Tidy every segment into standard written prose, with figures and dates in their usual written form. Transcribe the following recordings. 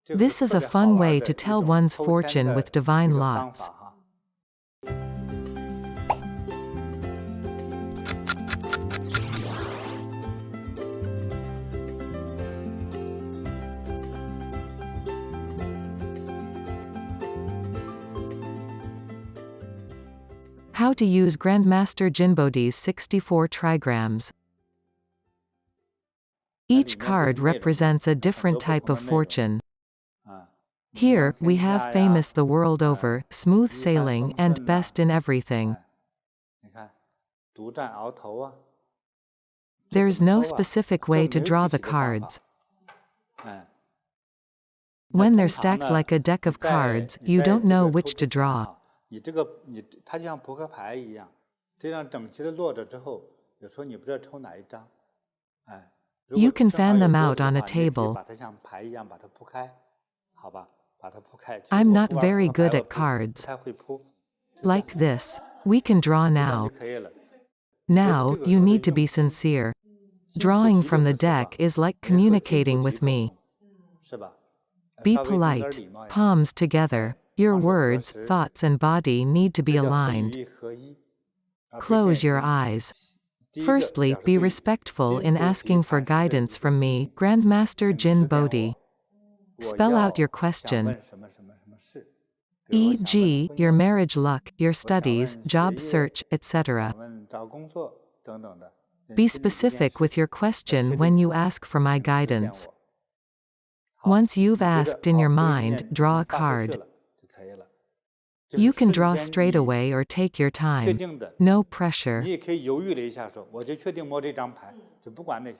This is a fun way to tell one's fortune with divine lots. How to use Grandmaster JinBodhi's 64 trigrams. Each card represents a different type of fortune. Here, we have famous the world over, smooth sailing, and best in everything. There's no specific way to draw the cards. When they're stacked like a deck of cards, you don't know which to draw. You can fan them out on a table. I'm not very good at cards. Like this. We can draw now. Now, you need to be sincere. Drawing from the deck is like communicating with me. Be polite. Palms together. Your words, thoughts and body need to be aligned. Close your eyes. Firstly, be respectful in asking for guidance from me, Grandmaster JinBodhi. Spell out your question. E.g., your marriage luck, your studies, job search, etc. Be specific with your question when you ask for my guidance. Once you've asked in your mind, draw a card. You can draw straight away or take your time. No pressure.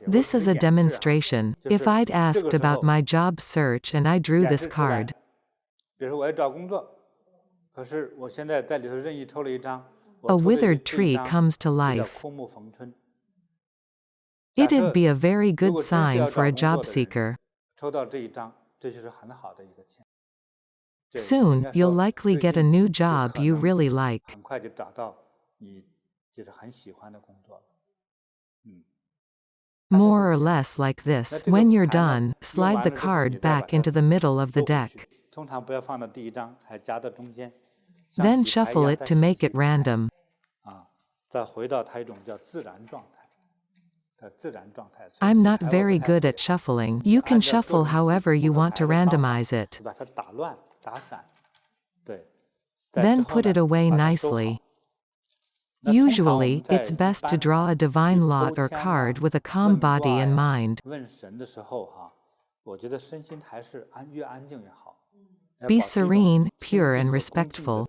This is a demonstration. If I'd asked about my job search and I drew this card, a withered tree comes to life. It'd be a very good sign for a job seeker. Soon, you'll likely get a new job you really like. More or less like this. When you're done, slide the card back into the middle of the deck. Then shuffle it to make it random. I'm not very good at shuffling. You can shuffle however you want to randomize it. Then put it away nicely. Usually, it's best to draw a divine lot or card with a calm body and mind. Be serene, pure and respectful.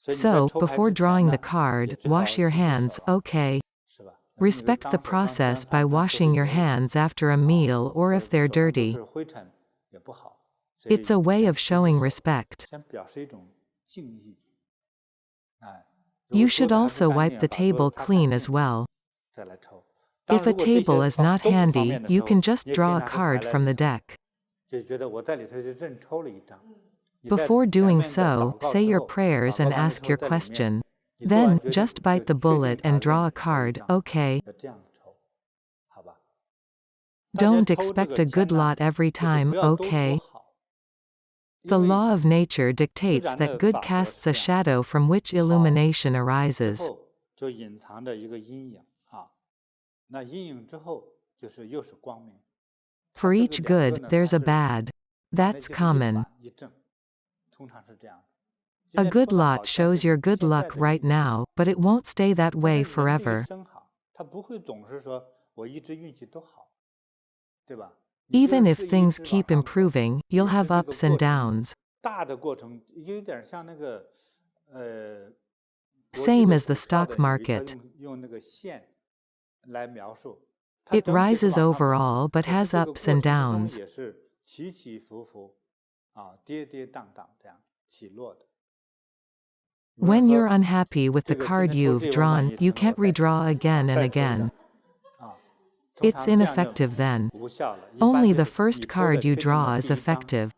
So, before drawing the card, wash your hands, okay? Respect the process by washing your hands after a meal or if they're dirty. It's a way of showing respect. You should also wipe the table clean as well. If a table is not handy, you can just draw a card from the deck. Before doing so, say your prayers and ask your question. Then, just bite the bullet and draw a card, okay? Don't expect a good lot every time, okay? The law of nature dictates that good casts a shadow from which illumination arises. For each good, there's a bad. That's common. A good lot shows your good luck right now, but it won't stay that way forever. Even if things keep improving, you'll have ups and downs. Same as the stock market. It rises overall but has ups and downs. When you're unhappy with the card you've drawn, you can't redraw again and again. It's ineffective then. Only the first card you draw is effective.